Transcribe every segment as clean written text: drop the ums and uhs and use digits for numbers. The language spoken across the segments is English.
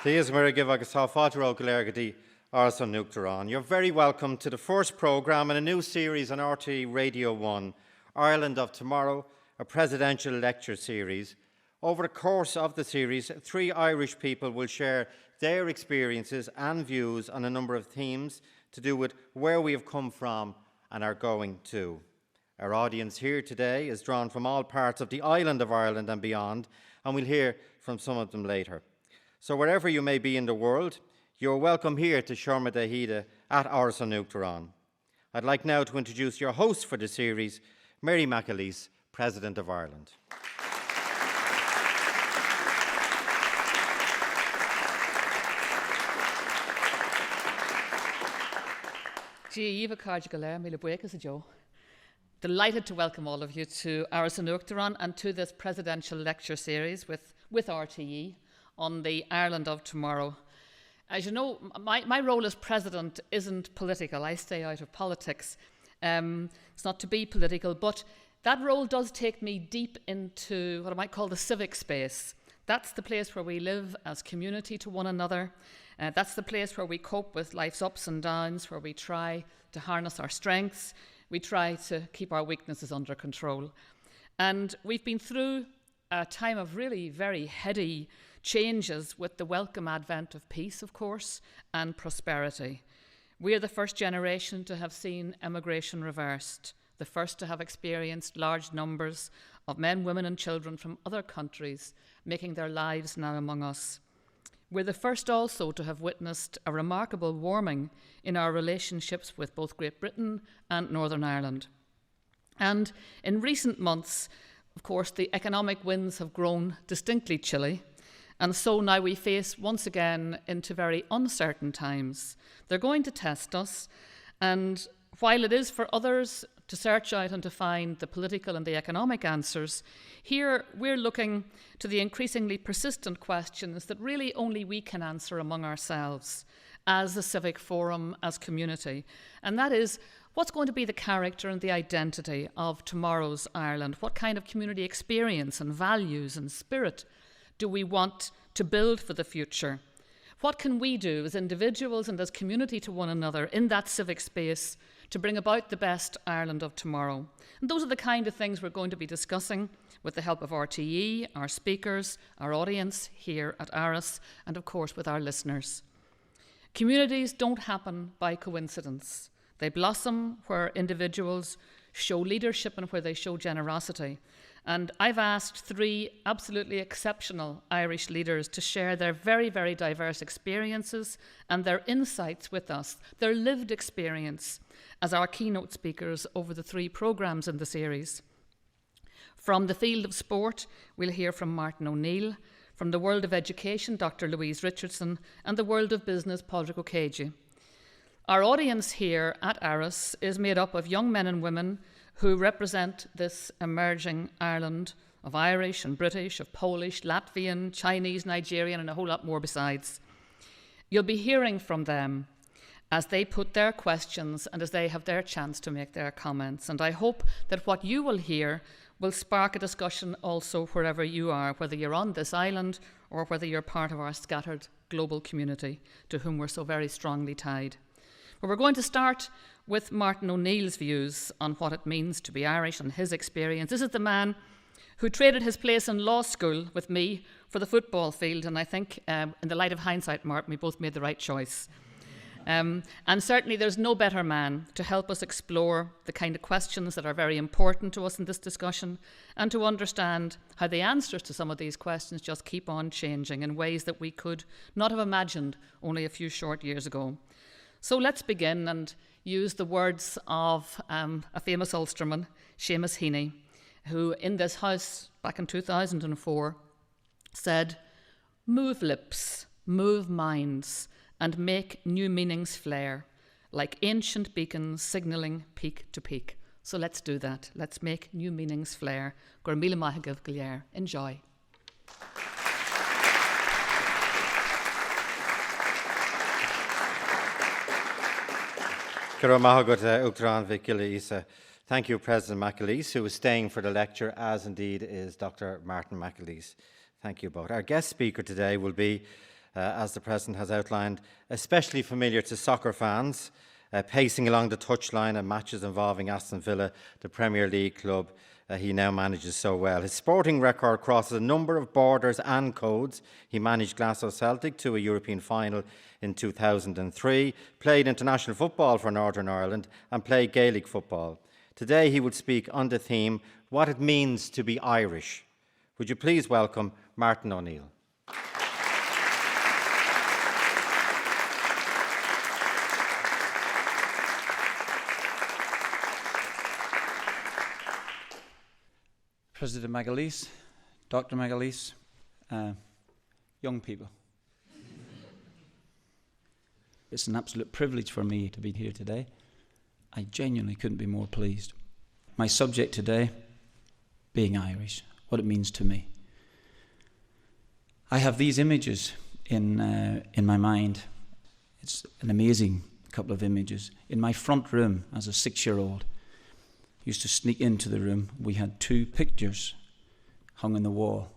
Díaz Murigib agus tá fátaró go léir go dtí áras an nuachtarán. You're very welcome to the first programme in a new series on RTE Radio 1, Ireland of Tomorrow, a presidential lecture series. Over the course of the series, 3 Irish people will share their experiences and views on a number of themes to do with where we have come from and are going to. Our audience here today is drawn from all parts of the island of Ireland and beyond, and we'll hear from some of them later. So wherever you may be in the world, you're welcome here to Seomra Dahida at Áras an Nuachtarán. I'd like now to introduce your host for the series, Mary McAleese, President of Ireland. Aviva Stadium, delighted to welcome all of you to Áras an Nuachtarán and to this presidential lecture series with RTE on the Ireland of Tomorrow. As you know, my role as president isn't political. I stay out of politics. It's not to be political, but that role does take me deep into what I might call the civic space. That's the place where we live as community to one another. That's the place where we cope with life's ups and downs, where we try to harness our strengths. We try to keep our weaknesses under control. And we've been through a time of really very heady changes with the welcome advent of peace, of course, and prosperity. We are the first generation to have seen emigration reversed, the first to have experienced large numbers of men, women and children from other countries making their lives now among us. We're the first also to have witnessed a remarkable warming in our relationships with both Great Britain and Northern Ireland. And in recent months, of course, the economic winds have grown distinctly chilly. And so now we face once again into very uncertain times. They're going to test us. And while it is for others to search out and to find the political and the economic answers, here we're looking to the increasingly persistent questions that really only we can answer among ourselves as a civic forum, as community. And that is, what's going to be the character and the identity of tomorrow's Ireland? What kind of community experience and values and spirit do we want to build for the future? What can we do as individuals and as community to one another in that civic space to bring about the best Ireland of tomorrow? And those are the kind of things we're going to be discussing with the help of RTE, our speakers, our audience here at Áras, and of course with our listeners. Communities don't happen by coincidence. They blossom where individuals show leadership and where they show generosity. And I've asked 3 absolutely exceptional Irish leaders to share their very, very diverse experiences and their insights with us, their lived experience, as our keynote speakers over the 3 programmes in the series. From the field of sport, we'll hear from Martin O'Neill, from the world of education, Dr. Louise Richardson, and the world of business, Padraig O'Cagey. Our audience here at Áras is made up of young men and women who represent this emerging Ireland of Irish and British, of Polish, Latvian, Chinese, Nigerian, and a whole lot more besides. You'll be hearing from them as they put their questions and as they have their chance to make their comments. And I hope that what you will hear will spark a discussion also wherever you are, whether you're on this island or whether you're part of our scattered global community to whom we're so very strongly tied. But we're going to start with Martin O'Neill's views on what it means to be Irish and his experience. This is the man who traded his place in law school with me for the football field, and I think in the light of hindsight, Martin, we both made the right choice. And certainly there's no better man to help us explore the kind of questions that are very important to us in this discussion and to understand how the answers to some of these questions just keep on changing in ways that we could not have imagined only a few short years ago. So let's begin and use the words of a famous Ulsterman, Seamus Heaney, who in this house back in 2004 said, "Move lips, move minds, and make new meanings flare, like ancient beacons signalling peak to peak." So let's do that. Let's make new meanings flare. Gur míle maith agaibh go léir. Enjoy. Thank you, President McAleese, who is staying for the lecture, as indeed is Dr. Martin McAleese. Thank you both. Our guest speaker today will be as the President has outlined, especially familiar to soccer fans, pacing along the touchline at matches involving Aston Villa, the Premier League club he now manages so well. His sporting record crosses a number of borders and codes. He managed Glasgow Celtic to a European final in 2003, played international football for Northern Ireland and played Gaelic football. Today he would speak on the theme, what it means to be Irish. Would you please welcome Martin O'Neill. President Magalhaes, Dr. Magalhaes, young people. It's an absolute privilege for me to be here today. I genuinely couldn't be more pleased. My subject today, being Irish, what it means to me. I have these images in my mind. It's an amazing couple of images. In my front room as a 6-year-old, used to sneak into the room. We had 2 pictures hung on the wall.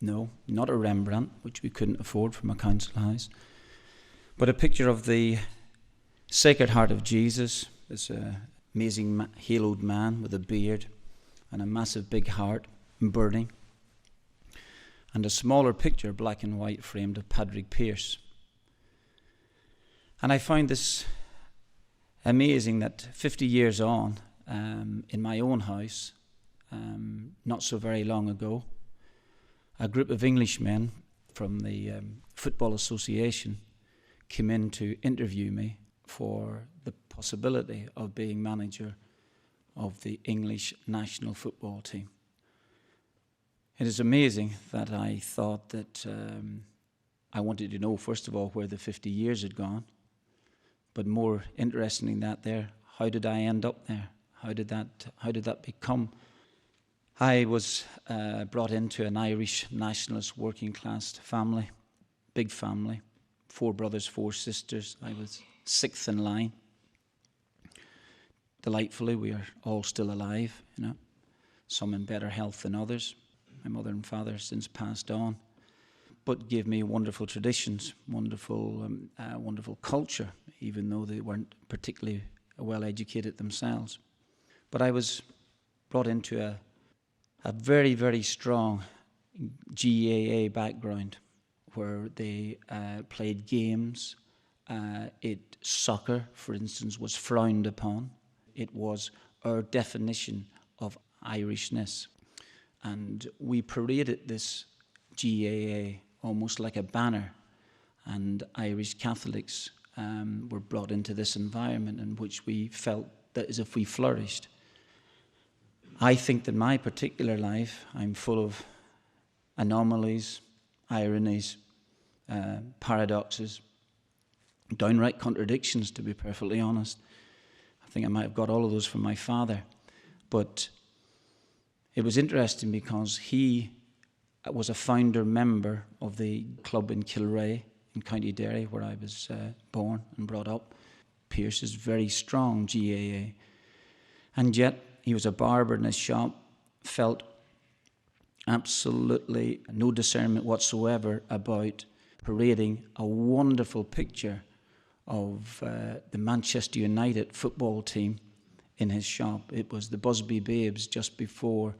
No, not a Rembrandt, which we couldn't afford from a council house, but a picture of the Sacred Heart of Jesus, this amazing haloed man with a beard and a massive big heart burning, and a smaller picture, black and white, framed of Padraig Pearse. And I find this amazing that 50 years on, in my own house, not so very long ago, a group of Englishmen from the Football Association came in to interview me for the possibility of being manager of the English national football team. It is amazing that I thought that I wanted to know, first of all, where the 50 years had gone, but more interesting than that there, how did I end up there? How did that become? I was brought into an Irish nationalist working class family, big family, 4 brothers, 4 sisters. I was 6th in line. Delightfully, we are all still alive, some in better health than others. My mother and father have since passed on, but gave me wonderful traditions, wonderful culture, even though they weren't particularly well educated themselves. But I was brought into a very, very strong GAA background where they played games. Soccer, for instance, was frowned upon. It was our definition of Irishness. And we paraded this GAA almost like a banner. And Irish Catholics were brought into this environment in which we felt that as if we flourished. I think that my particular life, I'm full of anomalies, ironies, paradoxes, downright contradictions, to be perfectly honest. I think I might have got all of those from my father. But it was interesting because he was a founder member of the club in Kilrea in County Derry, where I was born and brought up. Pearse is very strong GAA. And yet, he was a barber in his shop, felt absolutely no discernment whatsoever about parading a wonderful picture of the Manchester United football team in his shop. It was the Busby Babes just before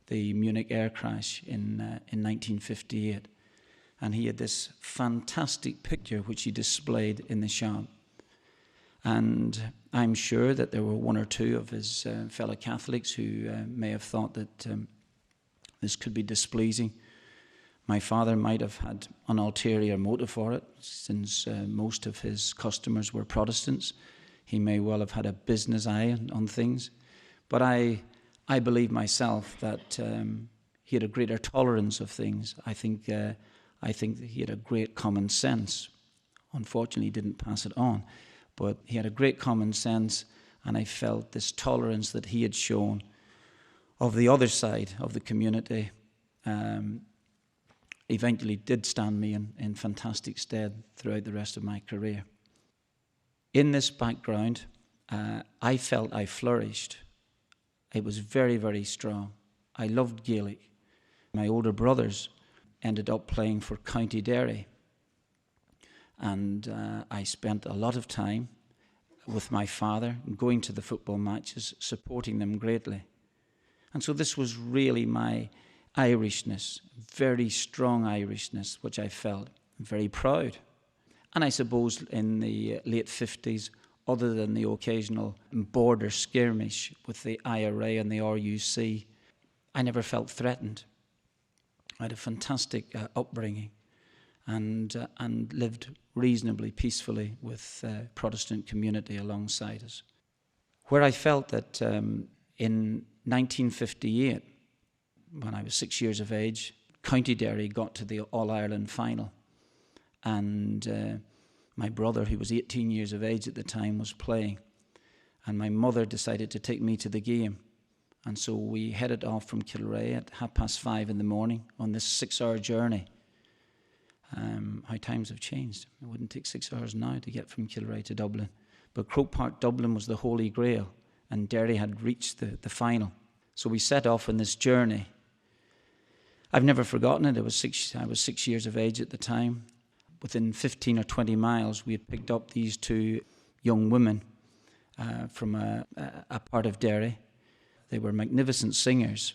the Munich air crash in 1958. And he had this fantastic picture which he displayed in the shop. And I'm sure that there were 1 or 2 of his fellow Catholics who may have thought that this could be displeasing. My father might have had an ulterior motive for it, since most of his customers were Protestants. He may well have had a business eye on things. But I believe myself that he had a greater tolerance of things. I think that he had a great common sense. Unfortunately, he didn't pass it on. But he had a great common sense, and I felt this tolerance that he had shown of the other side of the community eventually did stand me in fantastic stead throughout the rest of my career. In this background, I felt I flourished. It was very, very strong. I loved Gaelic. My older brothers ended up playing for County Derry. And I spent a lot of time with my father, going to the football matches, supporting them greatly. And so this was really my Irishness, very strong Irishness, which I felt very proud. And I suppose in the late 50s, other than the occasional border skirmish with the IRA and the RUC, I never felt threatened. I had a fantastic upbringing and lived reasonably peacefully with the Protestant community alongside us. Where I felt that in 1958, when I was 6 years of age, County Derry got to the All-Ireland final. And my brother, who was 18 years of age at the time, was playing. And my mother decided to take me to the game. And so we headed off from Kilrea at 5:30 in the morning on this 6-hour journey. How times have changed. It wouldn't take 6 hours now to get from Kilrea to Dublin. But Croke Park, Dublin was the Holy Grail, and Derry had reached the final. So we set off on this journey. I've never forgotten it. I was 6 years of age at the time. Within 15 or 20 miles, we had picked up these two young women from a part of Derry. They were magnificent singers.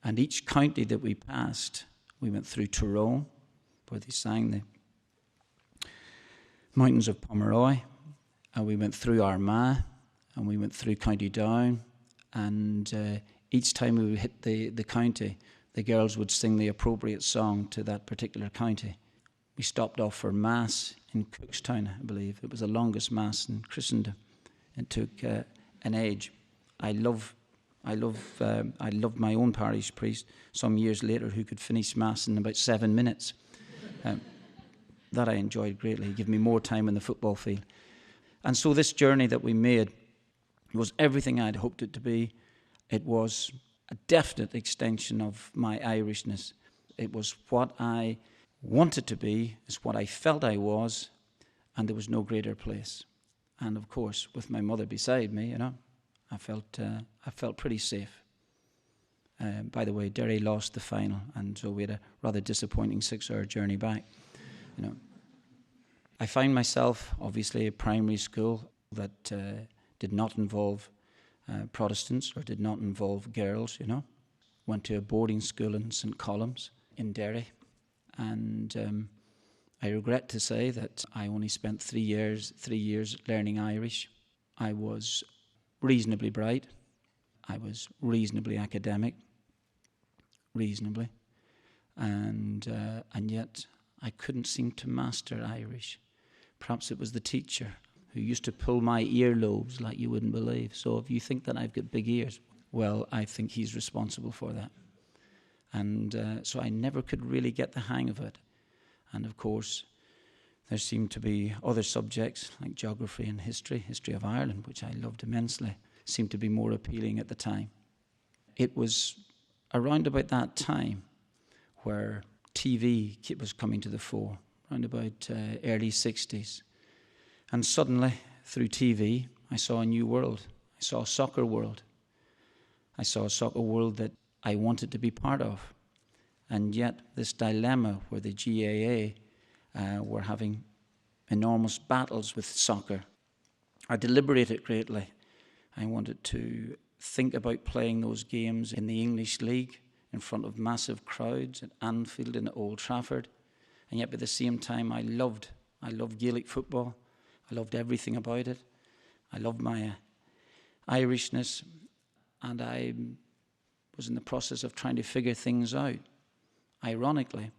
And each county that we passed, we went through Tyrone, where they sang the Mountains of Pomeroy, and we went through Armagh, and we went through County Down, and each time we would hit the county, the girls would sing the appropriate song to that particular county. We stopped off for Mass in Cookstown, I believe. It was the longest Mass in Christendom. It took an age. I loved my own parish priest some years later who could finish Mass in about 7 minutes. That I enjoyed greatly. He gave me more time in the football field. And so this journey that we made was everything I'd hoped it to be. It was a definite extension of my Irishness. It was what I wanted to be, it's what I felt I was, and there was no greater place. And of course, with my mother beside me, I felt pretty safe. By the way, Derry lost the final, and so we had a rather disappointing 6-hour journey back. I found myself, obviously, a primary school that did not involve Protestants or did not involve girls. Went to a boarding school in St. Columns in Derry, and I regret to say that I only spent 3 years learning Irish. I was reasonably bright. I was reasonably academic, and yet I couldn't seem to master Irish. Perhaps it was the teacher who used to pull my earlobes like you wouldn't believe. So if you think that I've got big ears, well, I think he's responsible for that. And so I never could really get the hang of it. And of course, there seemed to be other subjects like geography and history of Ireland, which I loved immensely, seemed to be more appealing at the time. It was around about that time where TV was coming to the fore, around about early 60s. And suddenly, through TV, I saw a new world. I saw a soccer world. I saw a soccer world that I wanted to be part of. And yet, this dilemma where the GAA were having enormous battles with soccer. I deliberated greatly. I wanted to think about playing those games in the English League in front of massive crowds at Anfield and at Old Trafford. And yet, at the same time, I loved Gaelic football. I loved everything about it. I loved my Irishness, and I was in the process of trying to figure things out. Ironically,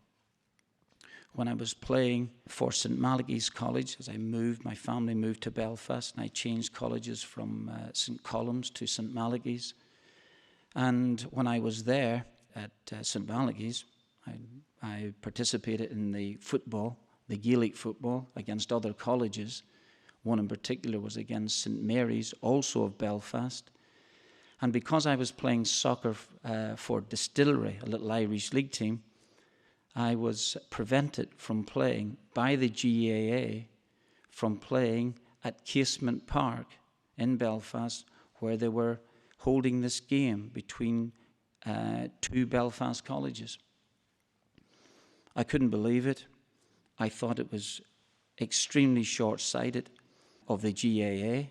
when I was playing for St. Malachy's College, as my family moved to Belfast, and I changed colleges from St. Columns to St. Malachy's. And when I was there at St. Malachy's, I participated in the Gaelic football, against other colleges. One in particular was against St. Mary's, also of Belfast. And because I was playing soccer for Distillery, a little Irish league team, I was prevented from playing by the GAA from playing at Casement Park in Belfast, where they were holding this game between two Belfast colleges. I couldn't believe it. I thought it was extremely short-sighted of the GAA.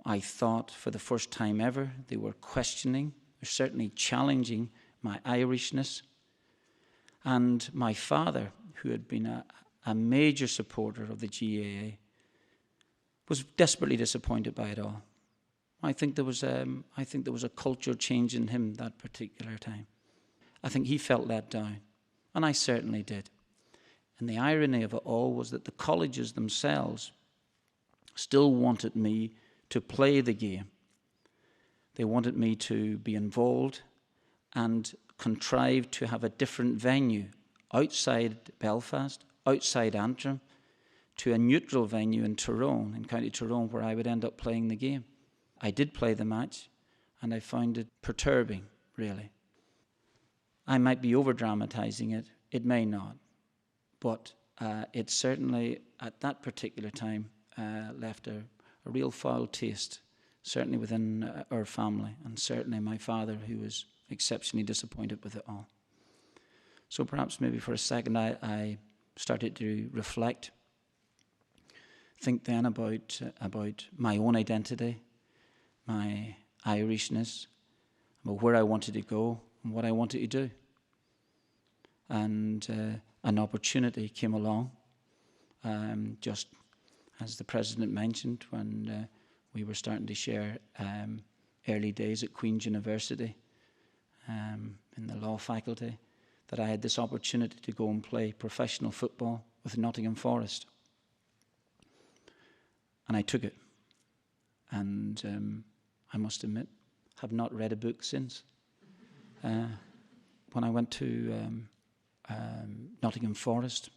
I thought for the first time ever they were questioning, or certainly challenging, my Irishness. And my father, who had been a major supporter of the GAA, was desperately disappointed by it all. I think there was a cultural change in him that particular time. I think he felt let down, and I certainly did. And the irony of it all was that the colleges themselves still wanted me to play the game. They wanted me to be involved and contrive to have a different venue outside Belfast, outside Antrim, to a neutral venue in Tyrone, in County Tyrone, where I would end up playing the game. I did play the match, and I found it perturbing, really. I might be over-dramatising it. It may not. But it certainly, at that particular time, left a real foul taste, certainly within our family, and certainly my father, who was exceptionally disappointed with it all. So perhaps maybe for a second I started to reflect, think then about my own identity, my Irishness, about where I wanted to go and what I wanted to do. And an opportunity came along, just as the President mentioned, when we were starting to share early days at Queen's University in the law faculty, that I had this opportunity to go and play professional football with Nottingham Forest. And I took it. And I must admit, have not read a book since. When I went to Nottingham Forest,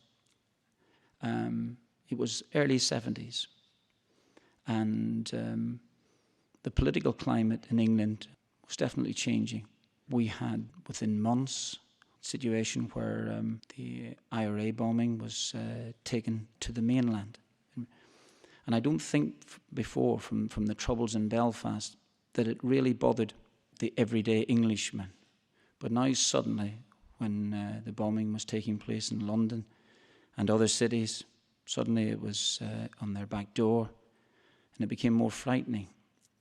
it was early 70s. And the political climate in England was definitely changing. We had, within months, a situation where the IRA bombing was taken to the mainland. And I don't think before, from the troubles in Belfast, that it really bothered the everyday Englishman. But now suddenly, when the bombing was taking place in London and other cities, suddenly it was on their back door, and it became more frightening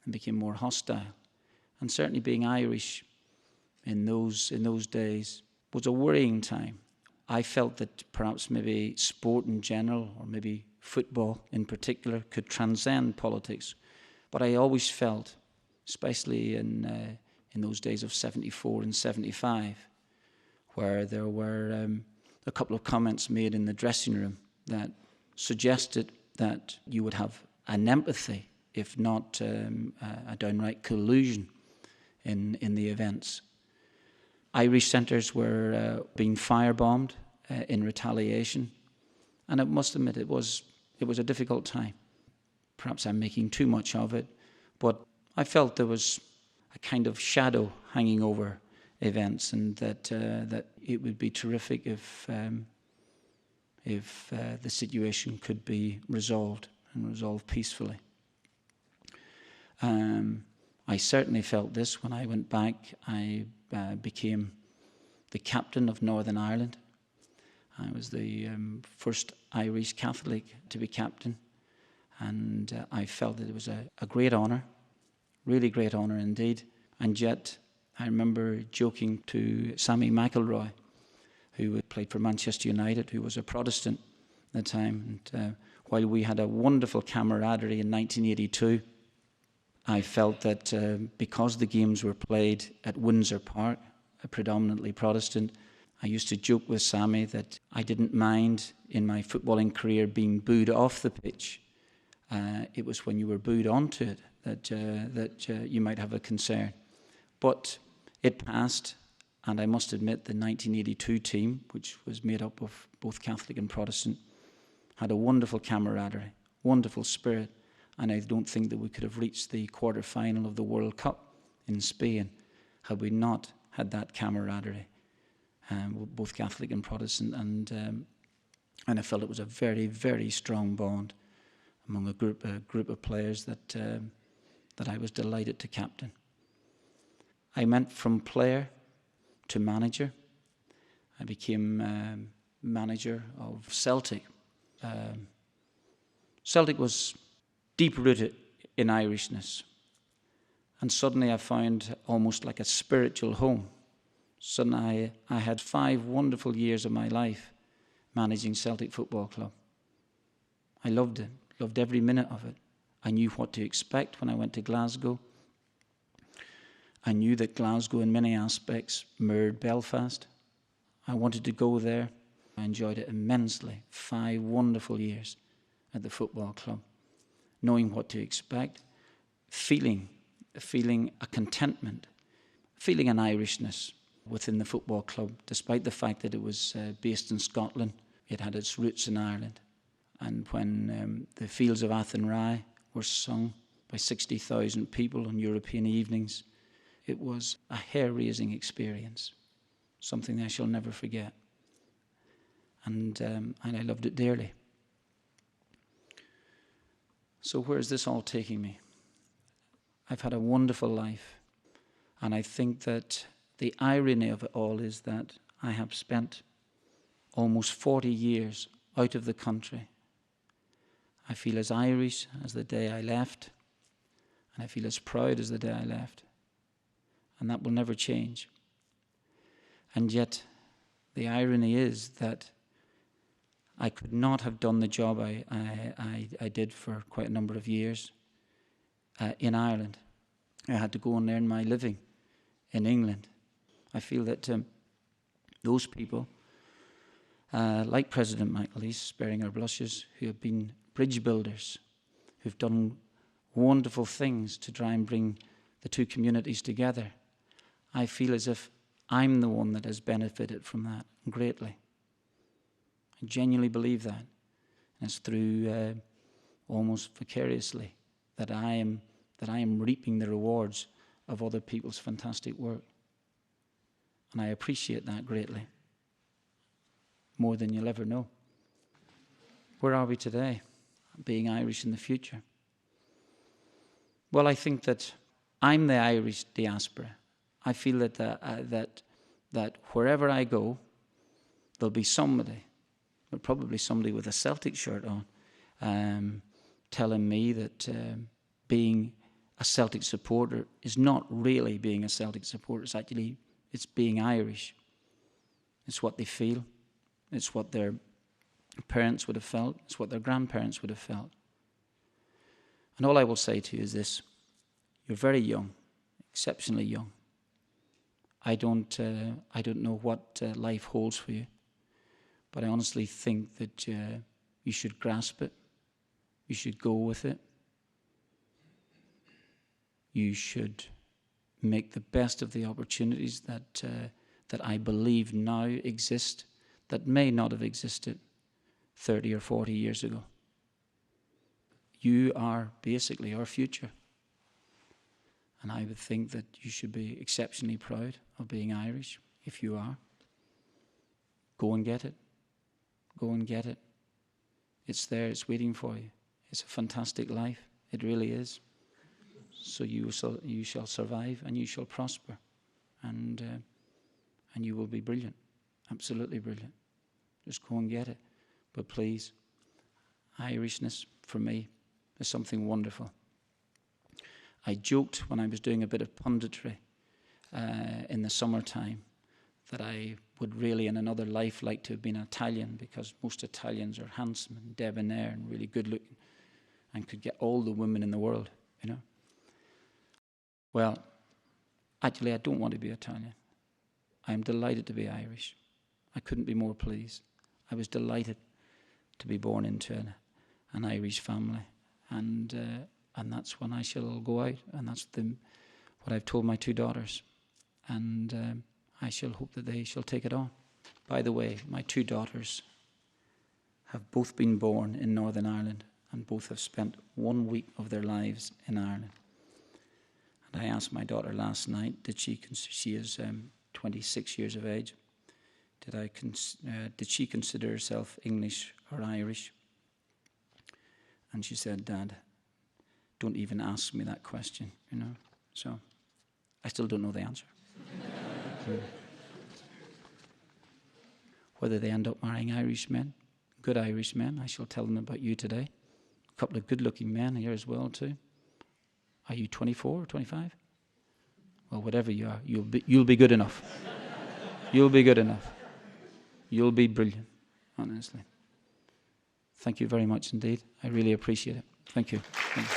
and became more hostile. And certainly being Irish in those days was a worrying time. I felt that perhaps maybe sport in general, or maybe football in particular, could transcend politics. But I always felt, especially in those days of 74 and 75, where there were a couple of comments made in the dressing room that suggested that you would have an empathy, if not a downright collusion in the events. Irish centres were being firebombed in retaliation, and I must admit it was a difficult time. Perhaps I'm making too much of it, but I felt there was a kind of shadow hanging over events, and that it would be terrific if the situation could be resolved and resolved peacefully. I certainly felt this when I went back. I became the captain of Northern Ireland. I was the first Irish Catholic to be captain, and I felt that it was a great honour, really great honour indeed. And yet I remember joking to Sammy McIlroy, who played for Manchester United, who was a Protestant at the time. And while we had a wonderful camaraderie in 1982, I felt that because the games were played at Windsor Park, a predominantly Protestant, I used to joke with Sammy that I didn't mind in my footballing career being booed off the pitch. It was when you were booed onto it that you might have a concern. But it passed, and I must admit the 1982 team, which was made up of both Catholic and Protestant, had a wonderful camaraderie, wonderful spirit, and I don't think that we could have reached the quarter-final of the World Cup in Spain had we not had that camaraderie, both Catholic and Protestant, and I felt it was a very, very strong bond among a group of players that I was delighted to captain. I went from player to manager. I became manager of Celtic. Celtic was deep-rooted in Irishness. And suddenly I found almost like a spiritual home. Suddenly I had 5 wonderful years of my life managing Celtic Football Club. I loved it, loved every minute of it. I knew what to expect when I went to Glasgow. I knew that Glasgow in many aspects mirrored Belfast. I wanted to go there. I enjoyed it immensely. 5 wonderful years at the football club, knowing what to expect, feeling a contentment, feeling an Irishness within the football club, despite the fact that it was based in Scotland. It had its roots in Ireland. And when the Fields of Athenry were sung by 60,000 people on European evenings, it was a hair-raising experience, something I shall never forget. And I loved it dearly. So where is this all taking me? I've had a wonderful life, and I think that the irony of it all is that I have spent almost 40 years out of the country. I feel as Irish as the day I left, and I feel as proud as the day I left, and that will never change. And yet, the irony is that I could not have done the job I did for quite a number of years in Ireland. I had to go and earn my living in England. I feel that those people, like President McAleese, sparing our blushes, who have been bridge builders, who've done wonderful things to try and bring the two communities together, I feel as if I'm the one that has benefited from that greatly. I genuinely believe that. And it's through almost vicariously that I am reaping the rewards of other people's fantastic work. And I appreciate that greatly, more than you'll ever know. Where are we today, being Irish in the future? Well, I think that I'm the Irish diaspora. I feel that wherever I go, there'll be somebody, but probably somebody with a Celtic shirt on, telling me that being a Celtic supporter is not really being a Celtic supporter. It's being Irish. It's what they feel. It's what their parents would have felt. It's what their grandparents would have felt. And all I will say to you is this: you're very young, exceptionally young. I don't know what life holds for you, but I honestly think that you should grasp it. You should go with it. You should make the best of the opportunities that I believe now exist, that may not have existed 30 or 40 years ago. You are basically our future. And I would think that you should be exceptionally proud of being Irish, if you are. Go and get it. Go and get it. It's there, it's waiting for you. It's a fantastic life. It really is. So you shall survive and you shall prosper. And you will be brilliant. Absolutely brilliant. Just go and get it. But please, Irishness for me is something wonderful. I joked when I was doing a bit of punditry in the summertime that I would really in another life like to have been Italian, because most Italians are handsome and debonair and really good looking and could get all the women in the world, you know. Well, actually I don't want to be Italian. I am delighted to be Irish. I couldn't be more pleased. I was delighted to be born into an Irish family, and that's when I shall go out, and that's what I've told my 2 daughters, and I shall hope that they shall take it on. By the way, my 2 daughters have both been born in Northern Ireland, and both have spent 1 week of their lives in Ireland. And I asked my daughter last night, she is 26 years of age, did she consider herself English or Irish? And she said, "Dad, don't even ask me that question, you know." So I still don't know the answer. Whether they end up marrying Irish men, good Irish men, I shall tell them about you today. couple of good-looking men here as well too. Are you 24 or 25? Well, whatever you are, you'll be good enough. You'll be good enough. You'll be brilliant, honestly. Thank you very much indeed. I really appreciate it. Thank you. Thank you.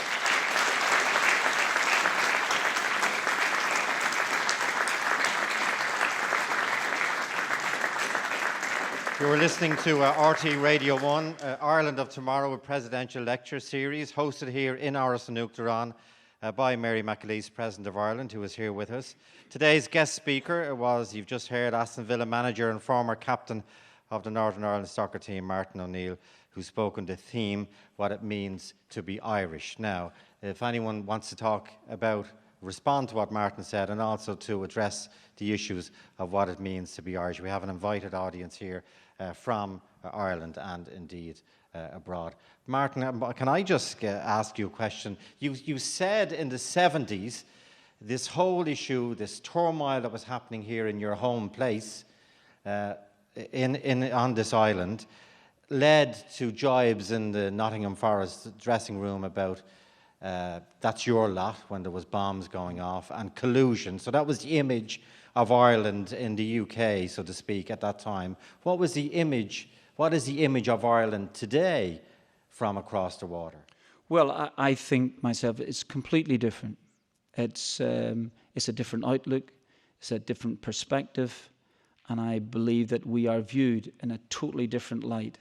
You were listening to RTE Radio 1, Ireland of Tomorrow, a presidential lecture series hosted here in Áras an Uachtaráin by Mary McAleese, President of Ireland, who is here with us. Today's guest speaker was, you've just heard, Aston Villa manager and former captain of the Northern Ireland soccer team, Martin O'Neill, who spoke on the theme, what it means to be Irish. Now, if anyone wants to talk about, respond to what Martin said and also to address the issues of what it means to be Irish, we have an invited audience here from Ireland and indeed abroad. Martin, can I just ask you a question? You said in the 70s, this whole issue, this turmoil that was happening here in your home place on this island, led to jibes in the Nottingham Forest dressing room about that's your lot when there was bombs going off and collusion. So that was the image of Ireland in the UK, so to speak, at that time. What is the image of Ireland today from across the water? Well, I think myself it's completely different. It's a different outlook, it's a different perspective, and I believe that we are viewed in a totally different light.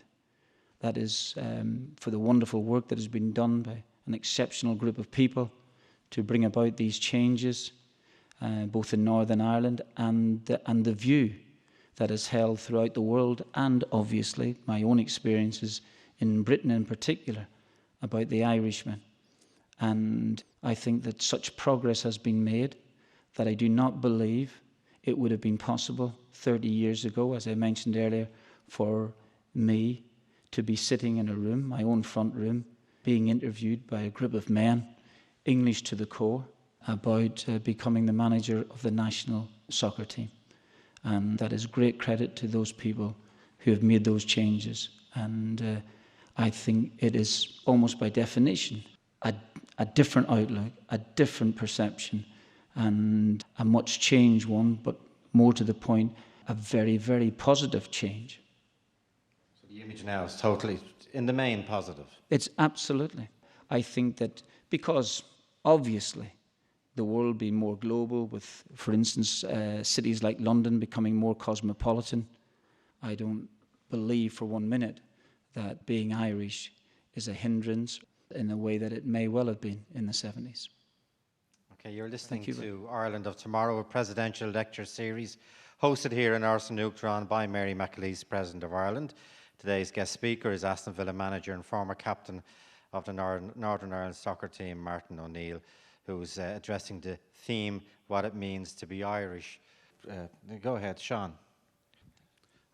That is for the wonderful work that has been done by an exceptional group of people to bring about these changes, both in Northern Ireland and the view that is held throughout the world, and obviously my own experiences in Britain in particular about the Irishman. And I think that such progress has been made that I do not believe it would have been possible 30 years ago, as I mentioned earlier, for me to be sitting in a room, my own front room, being interviewed by a group of men, English to the core, about becoming the manager of the national soccer team. And that is great credit to those people who have made those changes. And I think it is almost by definition a different outlook, a different perception, and a much changed one, but more to the point, a very, very positive change. So the image now is totally, in the main, positive. It's absolutely. I think that because, obviously, the world being more global with, for instance, cities like London becoming more cosmopolitan, I don't believe for 1 minute that being Irish is a hindrance in the way that it may well have been in the 70s. Okay, you're listening to Ireland of Tomorrow, a presidential lecture series hosted here in Áras an Uachtaráin by Mary McAleese, President of Ireland. Today's guest speaker is Aston Villa manager and former captain of the Northern Ireland soccer team, Martin O'Neill, who's addressing the theme, what it means to be Irish. Go ahead, Sean.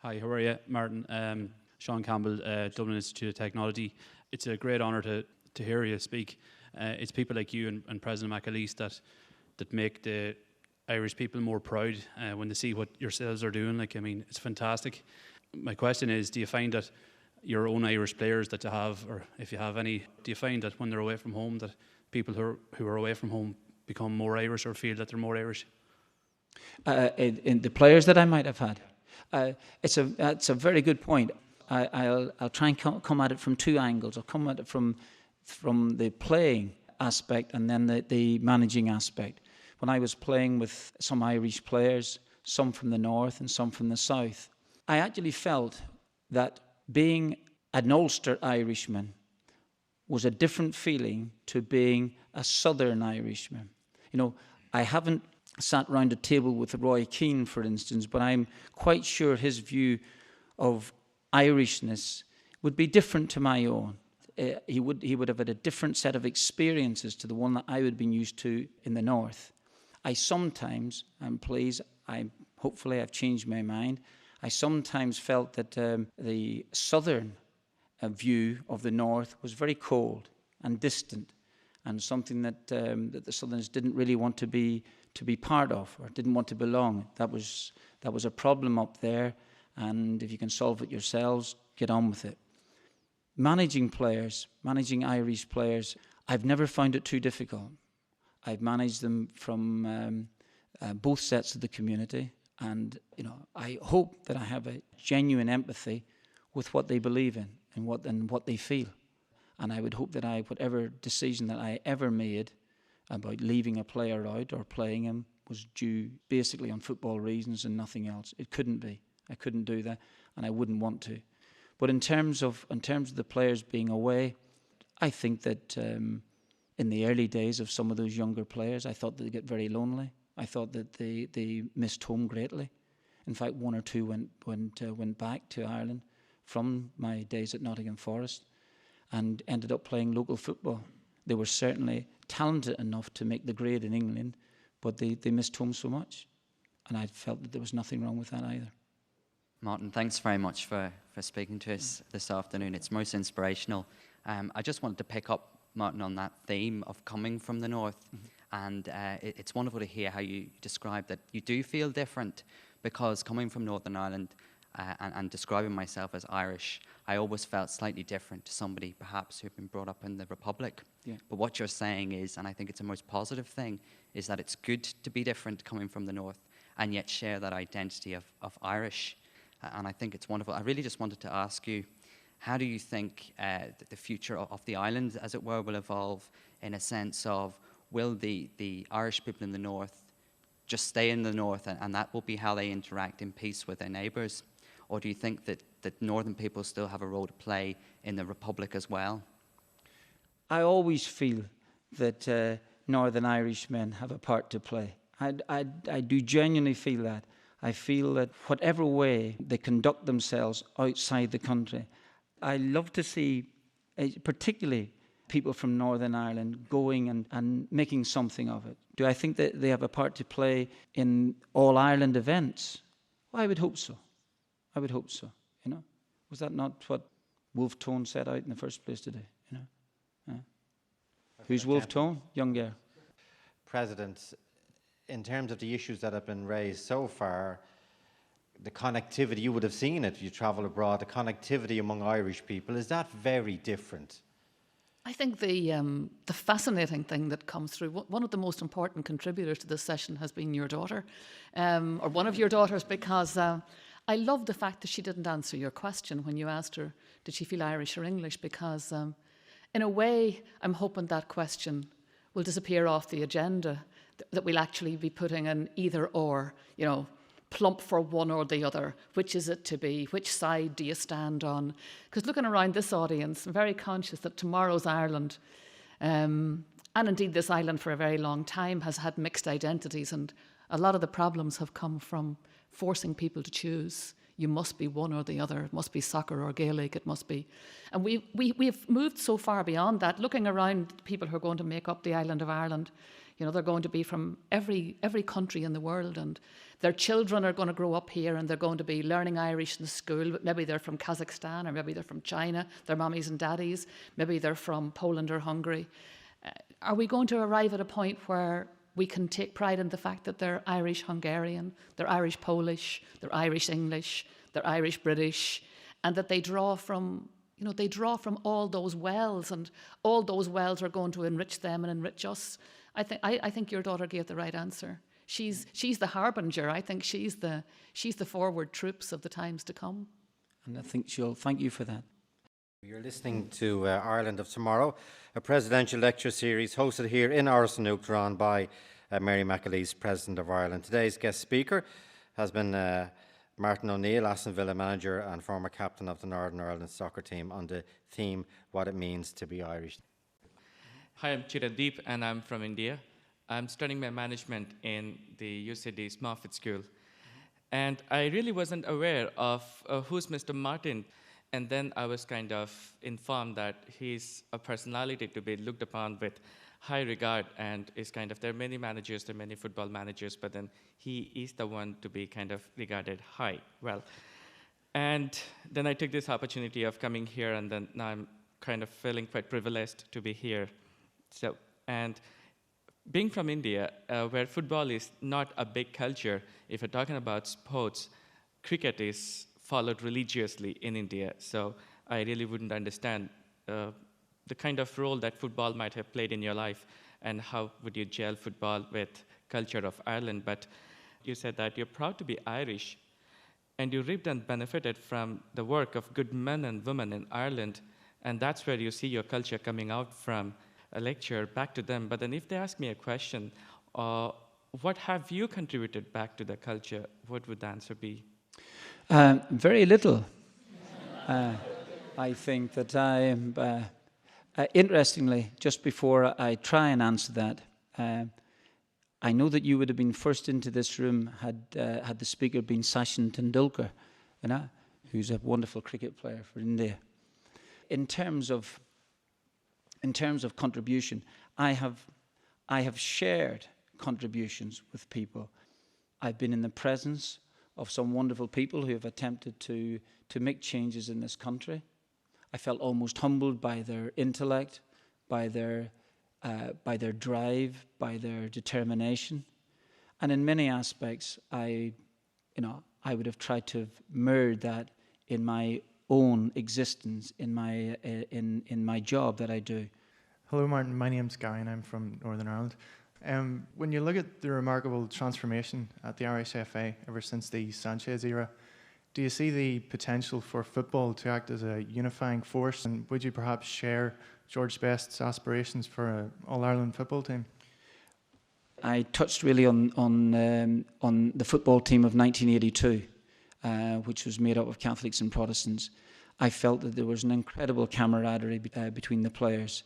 Hi, how are you, Martin? Sean Campbell, Dublin Institute of Technology. It's a great honour to hear you speak. It's people like you and President McAleese that make the Irish people more proud when they see what yourselves are doing. It's fantastic. My question is, do you find that your own Irish players that you have, or if you have any, do you find that when they're away from home that people who are away from home become more Irish or feel that they're more Irish? In the players that I might have had, it's a very good point. I'll try and come at it from two angles. I'll come at it from the playing aspect and then the managing aspect. When I was playing with some Irish players, some from the north and some from the south, I actually felt that being an Ulster Irishman was a different feeling to being a Southern Irishman. You know, I haven't sat round a table with Roy Keane, for instance, but I'm quite sure his view of Irishness would be different to my own. He would have had a different set of experiences to the one that I would have been used to in the north. I sometimes, and please, hopefully I've changed my mind, I sometimes felt that the southern view of the north was very cold and distant, and something that the Southerners didn't really want to be part of, or didn't want to belong. That was a problem up there, and if you can solve it yourselves, get on with it. managing players, managing Irish players, I've never found it too difficult. I've managed them from both sets of the community, and I hope that I have a genuine empathy with what they believe in and what they feel. And I would hope that whatever decision that I ever made about leaving a player out or playing him was due basically on football reasons and nothing else. It couldn't be. I couldn't do that, and I wouldn't want to. But in terms of the players being away, I think that in the early days of some of those younger players, I thought they'd get very lonely. I thought that they missed home greatly. In fact, one or two went back to Ireland from my days at Nottingham Forest and ended up playing local football. They were certainly talented enough to make the grade in England, but they missed home so much. And I felt that there was nothing wrong with that either. Martin, thanks very much for speaking to us this afternoon. It's most inspirational. I just wanted to pick up, Martin, on that theme of coming from the north. And it's wonderful to hear how you describe that you do feel different, because coming from Northern Ireland and describing myself as Irish, I always felt slightly different to somebody perhaps who'd been brought up in the Republic. Yeah. But what you're saying is, and I think it's a most positive thing, is that it's good to be different coming from the north and yet share that identity of Irish. And I think it's wonderful. I really just wanted to ask you, how do you think the future of the island, as it were, will evolve, in a sense of, will the Irish people in the north just stay in the north and that will be how they interact in peace with their neighbours? Or do you think that northern people still have a role to play in the Republic as well? I always feel that Northern Irishmen have a part to play. I do genuinely feel that. I feel that whatever way they conduct themselves outside the country, I love to see, particularly people from Northern Ireland, going and making something of it. Do I think that they have a part to play in all Ireland events? Well, I would hope so. I would hope so. Was that not what Wolf Tone set out in the first place today? Who's Wolf Tone? Young girl. President, in terms of the issues that have been raised so far, the connectivity, you would have seen it if you travel abroad, the connectivity among Irish people, is that very different? I think the fascinating thing that comes through, one of the most important contributors to this session has been your daughter, or one of your daughters, because I love the fact that she didn't answer your question when you asked her, did she feel Irish or English? Because in a way, I'm hoping that question will disappear off the agenda, that we'll actually be putting an either or, plump for one or the other. Which is it to be? Which side do you stand on? Because looking around this audience, I'm very conscious that tomorrow's Ireland, and indeed this island for a very long time, has had mixed identities, and a lot of the problems have come from forcing people to choose. You must be one or the other. It must be soccer or Gaelic. It must be. And we've moved so far beyond that. Looking around, people who are going to make up the island of Ireland, they're going to be from every country in the world, and their children are going to grow up here and they're going to be learning Irish in school. Maybe they're from Kazakhstan, or maybe they're from China, their mummies and daddies. Maybe they're from Poland or Hungary. Are we going to arrive at a point where we can take pride in the fact that they're Irish Hungarian, they're Irish Polish, they're Irish English, they're Irish British, and that they draw from all those wells, and all those wells are going to enrich them and enrich us? I think your daughter gave the right answer. She's the harbinger. I think she's the forward troops of the times to come. And I think she'll thank you for that. You're listening to Ireland of Tomorrow, a presidential lecture series hosted here in Áras an Uachtaráin by Mary McAleese, President of Ireland. Today's guest speaker has been Martin O'Neill, Aston Villa manager and former captain of the Northern Ireland soccer team, on the theme, what it means to be Irish. Hi, I'm Chirandeep and I'm from India. I'm studying my management in the UCD Smurfit School. And I really wasn't aware of who's Mr. Martin. And then I was kind of informed that he's a personality to be looked upon with high regard, and is kind of, there are many managers, there are many football managers, but then he is the one to be kind of regarded high. Well, and then I took this opportunity of coming here, and then now I'm kind of feeling quite privileged to be here. So, and being from India, where football is not a big culture, if you're talking about sports, cricket is followed religiously in India. So I really wouldn't understand the kind of role that football might have played in your life, and how would you gel football with culture of Ireland. But you said that you're proud to be Irish, and you reaped and benefited from the work of good men and women in Ireland, and that's where you see your culture coming out from. A lecture back to them. But then if they ask me a question, what have you contributed back to the culture, what would the answer be? Very little. I think that I am, interestingly, just before I try and answer that, I know that you would have been first into this room had the speaker been Sachin Tendulkar, who's a wonderful cricket player for India. In terms of contribution, I have shared contributions with people. I've been in the presence of some wonderful people who have attempted to make changes in this country. I felt almost humbled by their intellect, by their drive, by their determination, and in many aspects, I would have tried to have mirrored that in my own existence, in my job that I do. Hello, Martin. My name's Guy, and I'm from Northern Ireland. When you look at the remarkable transformation at the Irish FA ever since the Sanchez era, do you see the potential for football to act as a unifying force? And would you perhaps share George Best's aspirations for an All-Ireland football team? I touched really on the football team of 1982, which was made up of Catholics and Protestants. I felt that there was an incredible camaraderie between the players.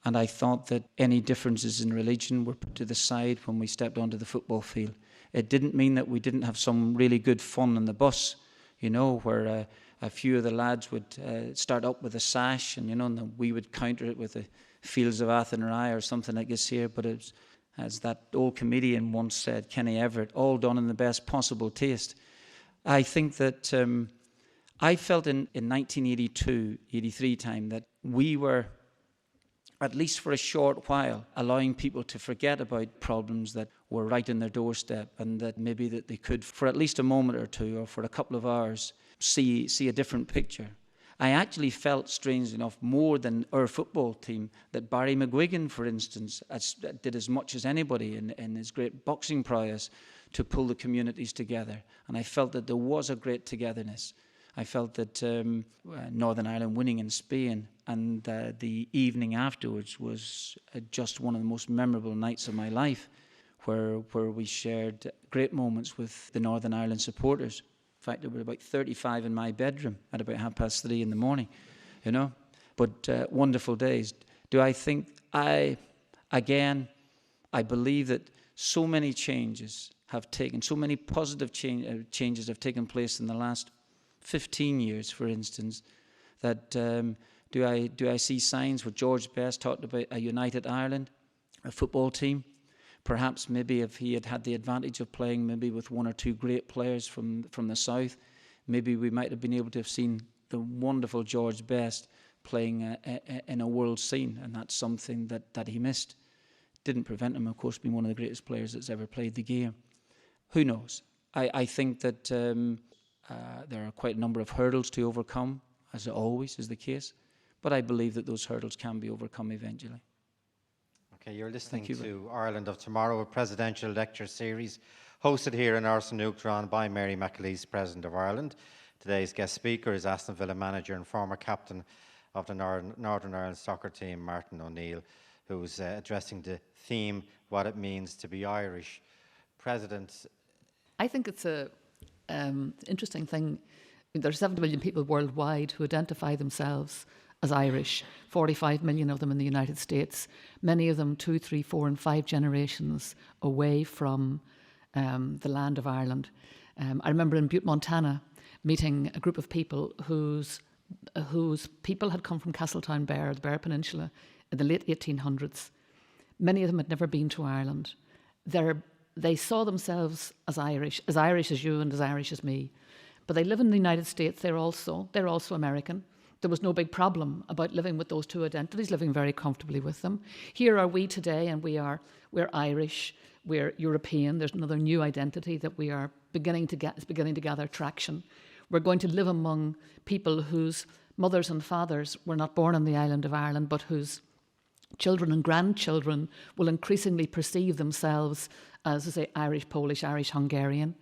And I thought that any differences in religion were put to the side when we stepped onto the football field. It didn't mean that we didn't have some really good fun on the bus, where a few of the lads would start up with a sash, and and we would counter it with the Fields of Athenry or something like this here. But it's, as that old comedian once said, Kenny Everett, all done in the best possible taste. I think that I felt in 1982, 83 time that we were, at least for a short while, allowing people to forget about problems that were right in their doorstep, and that maybe that they could, for at least a moment or two, or for a couple of hours, see a different picture. I actually felt, strangely enough, more than our football team, that Barry McGuigan, for instance, did as much as anybody in his great boxing prowess to pull the communities together. And I felt that there was a great togetherness. I felt that Northern Ireland winning in Spain and the evening afterwards was just one of the most memorable nights of my life, where we shared great moments with the Northern Ireland supporters. In fact, there were about 35 in my bedroom at about 3:30 in the morning, But wonderful days. Do I think I believe that so many changes have taken, so many positive changes have taken place in the last 15 years, for instance, that do I see signs where George Best talked about a united Ireland, a football team? Perhaps maybe if he had the advantage of playing maybe with one or two great players from the south, maybe we might have been able to have seen the wonderful George Best playing in a world scene, and that's something that he missed. Didn't prevent him, of course, being one of the greatest players that's ever played the game. Who knows? I think that there are quite a number of hurdles to overcome, as always is the case, but I believe that those hurdles can be overcome eventually. Okay, you're listening to Ireland of Tomorrow, a presidential lecture series hosted here in Arsenal by Mary McAleese, President of Ireland. Today's guest speaker is Aston Villa manager and former captain of the Northern Ireland soccer team, Martin O'Neill, who's addressing the theme, what it means to be Irish. President. I think it's an interesting thing. There are 70 million people worldwide who identify themselves as Irish, 45 million of them in the United States, many of them 2, 3, 4 and 5 generations away from the land of Ireland. I remember in Butte, Montana, meeting a group of people whose people had come from Castletown Bear, the Bear Peninsula, in the late 1800s. Many of them had never been to Ireland. They saw themselves as Irish as you and as Irish as me. But they live in the United States. They're also American. There was no big problem about living with those two identities, living very comfortably with them. Here are we today, and we're Irish, we're European. There's another new identity that is beginning to gather traction. We're going to live among people whose mothers and fathers were not born on the island of Ireland, but whose children and grandchildren will increasingly perceive themselves as, I say, Irish, Polish, Irish, Hungarian.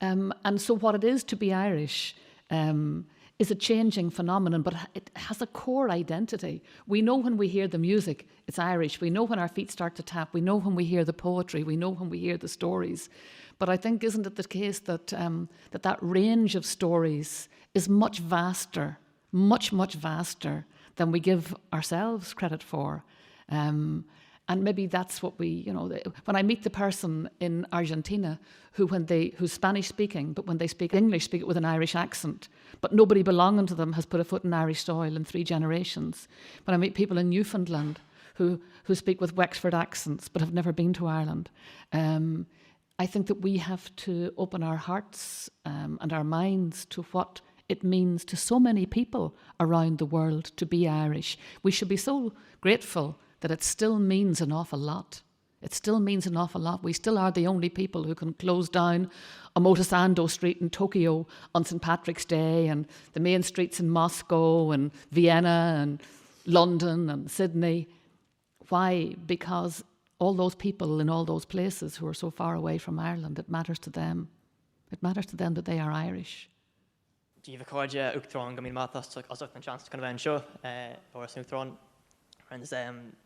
And so what it is to be Irish is a changing phenomenon, but it has a core identity. We know when we hear the music, it's Irish. We know when our feet start to tap. We know when we hear the poetry. We know when we hear the stories. But I think, isn't it the case that that range of stories is much vaster, much vaster than we give ourselves credit for? And maybe that's what when I meet the person in Argentina who's Spanish speaking, but when they speak English, speak it with an Irish accent, but nobody belonging to them has put a foot in Irish soil in 3 generations. When I meet people in Newfoundland who speak with Wexford accents, but have never been to Ireland, I think that we have to open our hearts and our minds to what it means to so many people around the world to be Irish. We should be so grateful that it still means an awful lot. It still means an awful lot. We still are the only people who can close down Omotesando Street in Tokyo on St. Patrick's Day, and the main streets in Moscow and Vienna and London and Sydney. Why? Because all those people in all those places who are so far away from Ireland, it matters to them. It matters to them that they are Irish. Aviva Stadium, Uachtaráin go míle maith as an chance to bheith anseo or Uachtaráin. Friends,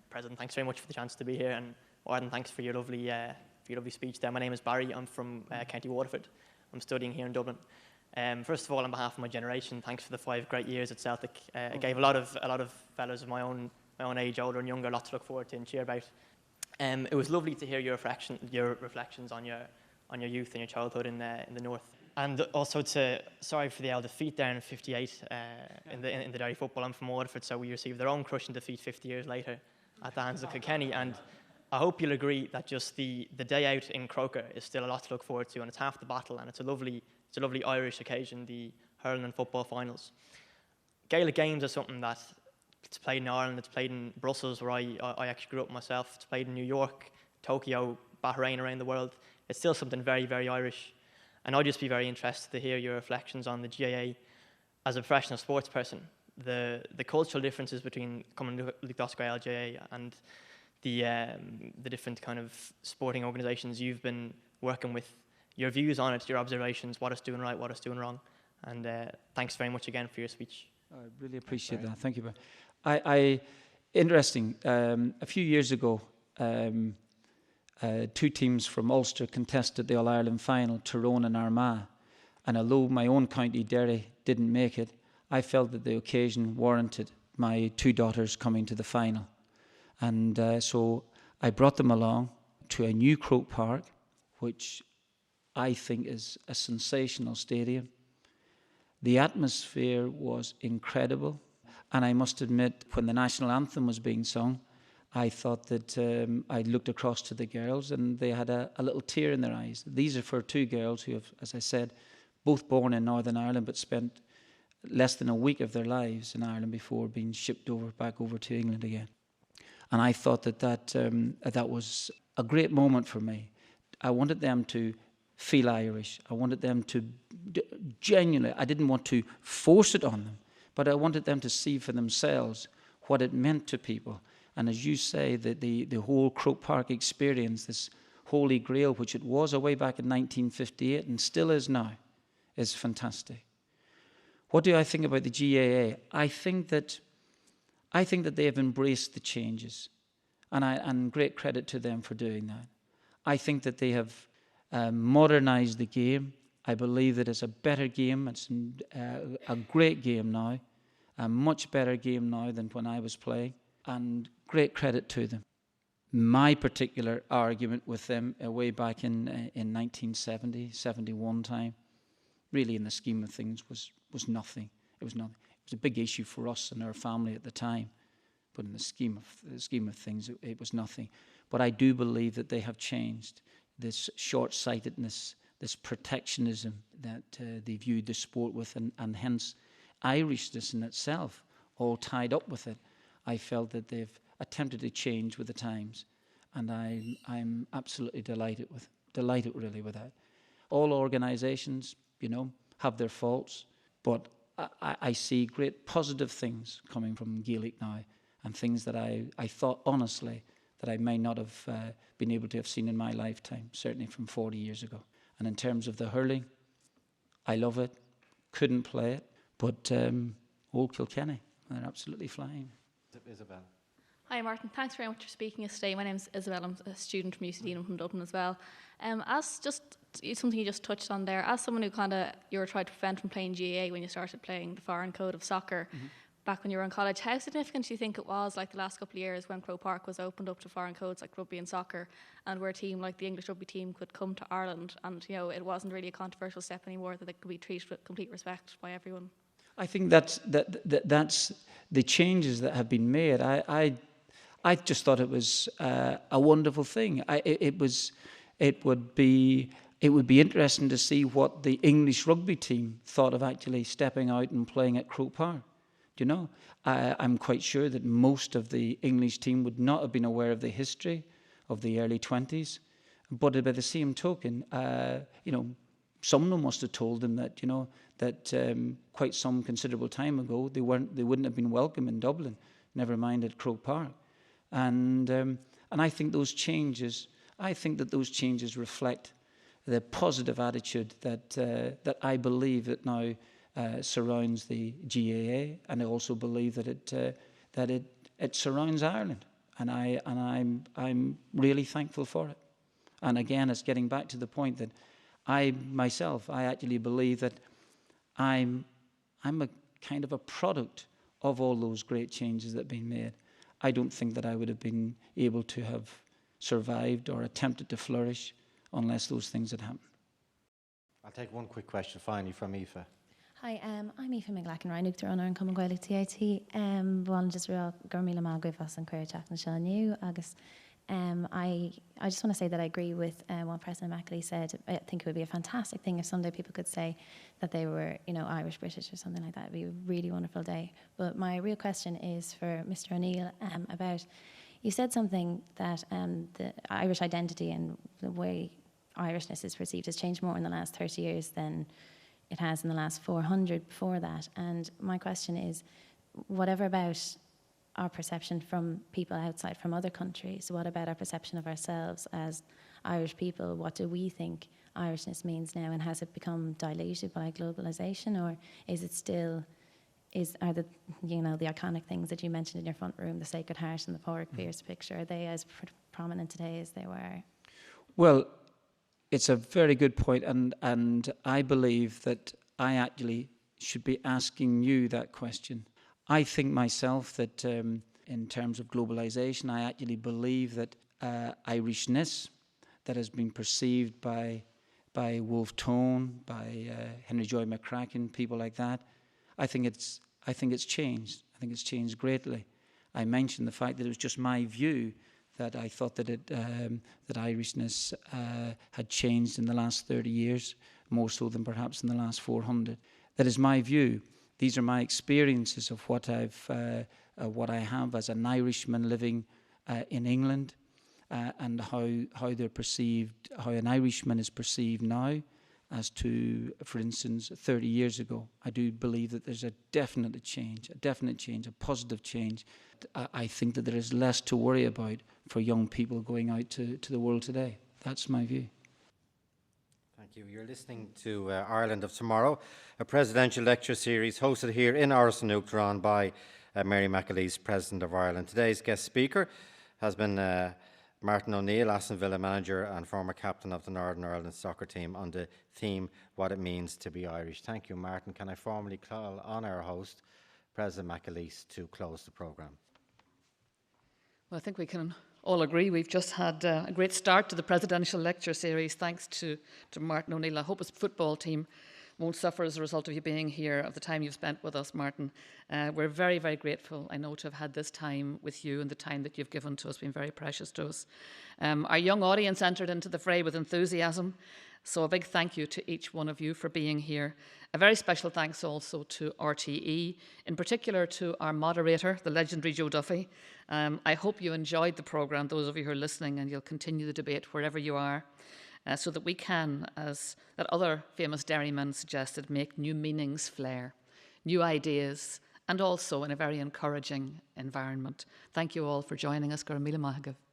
President, thanks very much for the chance to be here, and Arden, thanks for your lovely speech there. My name is Barry. I'm from County Waterford. I'm studying here in Dublin. First of all, on behalf of my generation, thanks for the 5 great years at Celtic. It gave a lot of fellows of my own age, older and younger, a lot to look forward to and cheer about. It was lovely to hear your reflections on your youth and your childhood in the north. And also sorry for the old defeat there in '58 in the Derry football. I'm from Waterford, so we received their own crushing defeat 50 years later at the hands of Kilkenny. And I hope you'll agree that just the day out in Croker is still a lot to look forward to, and it's half the battle, and it's a lovely Irish occasion, the hurling and football finals. Gaelic games are something that it's played in Ireland, it's played in Brussels, where I actually grew up myself. It's played in New York, Tokyo, Bahrain, around the world. It's still something very, very Irish. And I'd just be very interested to hear your reflections on the GAA as a professional sports person. The cultural differences between coming to Luchtosco GAA and the different kind of sporting organisations you've been working with, your views on it, your observations, what it's doing right, what it's doing wrong. And thanks very much again for your speech. I really appreciate that. Thank you. Interesting. A few years ago, 2 teams from Ulster contested the All-Ireland final, Tyrone and Armagh. And although my own county, Derry, didn't make it, I felt that the occasion warranted my 2 daughters coming to the final. And so I brought them along to a new Croke Park, which I think is a sensational stadium. The atmosphere was incredible. And I must admit, when the national anthem was being sung, I thought that I looked across to the girls and they had a little tear in their eyes. These are for 2 girls who have, as I said, both born in Northern Ireland but spent less than a week of their lives in Ireland before being shipped back over to England again. And I thought that was a great moment for me. I wanted them to feel Irish. I wanted them to genuinely, I didn't want to force it on them, but I wanted them to see for themselves what it meant to people. And as you say, the whole Croke Park experience, this holy grail, which it was way back in 1958 and still is now, is fantastic. What do I think about the GAA? I think that they have embraced the changes, and great credit to them for doing that. I think that they have modernised the game. I believe that it's a better game. It's a great game now, a much better game now than when I was playing. And great credit to them. My particular argument with them way back in 1970, 71 time, really in the scheme of things was nothing. It was nothing. It was a big issue for us and our family at the time, but in the scheme of things, it was nothing. But I do believe that they have changed. This short-sightedness, this protectionism that they viewed the sport with, and hence Irishness in itself, all tied up with it. I felt that they've attempted to change with the times, and I'm absolutely delighted really with that. All organisations, have their faults, but I see great positive things coming from Gaelic now, and things that I thought honestly that I may not have been able to have seen in my lifetime, certainly from 40 years ago. And in terms of the hurling, I love it. Couldn't play it, but old Kilkenny, they're absolutely flying. Isabel. Hi Martin, thanks very much for speaking to us today. My name is Isabel, I'm a student from UCD and from Dublin as well. As just something you just touched on there, as someone who you were trying to prevent from playing GAA when you started playing the foreign code of soccer back when you were in college, how significant do you think it was, like the last couple of years when Croke Park was opened up to foreign codes like rugby and soccer, and where a team like the English rugby team could come to Ireland, and it wasn't really a controversial step anymore, that it could be treated with complete respect by everyone? I think that's the changes that have been made. I just thought it was a wonderful thing. It would be interesting to see what the English rugby team thought of actually stepping out and playing at Croke Park. I'm quite sure that most of the English team would not have been aware of the history of the early 20s, but by the same token, someone must have told them that quite some considerable time ago they wouldn't have been welcome in Dublin, never mind at Croke Park. And I think those changes reflect the positive attitude that I believe that now surrounds the GAA, and I also believe that it surrounds Ireland, and I'm really thankful for it. And again, it's getting back to the point that I actually believe that I'm a kind of a product of all those great changes that have been made. I don't think that I would have been able to have survived or attempted to flourish unless those things had happened. I'll take one quick question finally from Aoife. Hi, I'm Aoife McLachen, Ryan Uachtar and Common Gaelic TIT. Bhain just real gurmila magwif as an queer chat and shall new agus. I just want to say that I agree with what President Mackley said. I think it would be a fantastic thing if someday people could say that they were, Irish, British or something like that. It would be a really wonderful day. But my real question is for Mr. O'Neill about, you said something that the Irish identity and the way Irishness is perceived has changed more in the last 30 years than it has in the last 400 before that. And my question is, whatever about our perception from people outside from other countries, what about our perception of ourselves as Irish people? What do we think Irishness means now, and has it become diluted by globalisation, or is it still, are the iconic things that you mentioned in your front room, the Sacred Heart and the Pádraig Pearse picture, are they as prominent today as they were? Well, it's a very good point, and I believe that I actually should be asking you that question. I think myself that in terms of globalisation, I actually believe that Irishness that has been perceived by Wolfe Tone, by Henry Joy McCracken, people like that, I think it's changed. I think it's changed greatly. I mentioned the fact that it was just my view that I thought that that Irishness had changed in the last 30 years, more so than perhaps in the last 400. That is my view. These are my experiences of what I have as an Irishman living in England, and how they're perceived, how an Irishman is perceived now, as to, for instance, 30 years ago. I do believe that there's a definite change, a positive change. I think that there is less to worry about for young people going out to the world today. That's my view. Thank you. You're listening to Ireland of Tomorrow, a presidential lecture series hosted here in Áras an Uachtaráin by Mary McAleese, President of Ireland. Today's guest speaker has been Martin O'Neill, Aston Villa manager and former captain of the Northern Ireland soccer team, on the theme, What It Means to be Irish. Thank you, Martin. Can I formally call on our host, President McAleese, to close the programme? Well, I think we can all agree we've just had a great start to the presidential lecture series, thanks to Martin O'Neill. I hope his football team won't suffer as a result of you being here, of the time you've spent with us, Martin. We're very, very grateful, I know, to have had this time with you, and the time that you've given to us been very precious to us. Our young audience entered into the fray with enthusiasm, so a big thank you to each one of you for being here. A very special thanks also to RTE, in particular to our moderator, the legendary Joe Duffy. I hope you enjoyed the programme, those of you who are listening, and you'll continue the debate wherever you are, so that we can, as that other famous dairyman suggested, make new meanings flare. new ideas, and also in a very encouraging environment. Thank you all for joining us. Gur mille maith agaibh.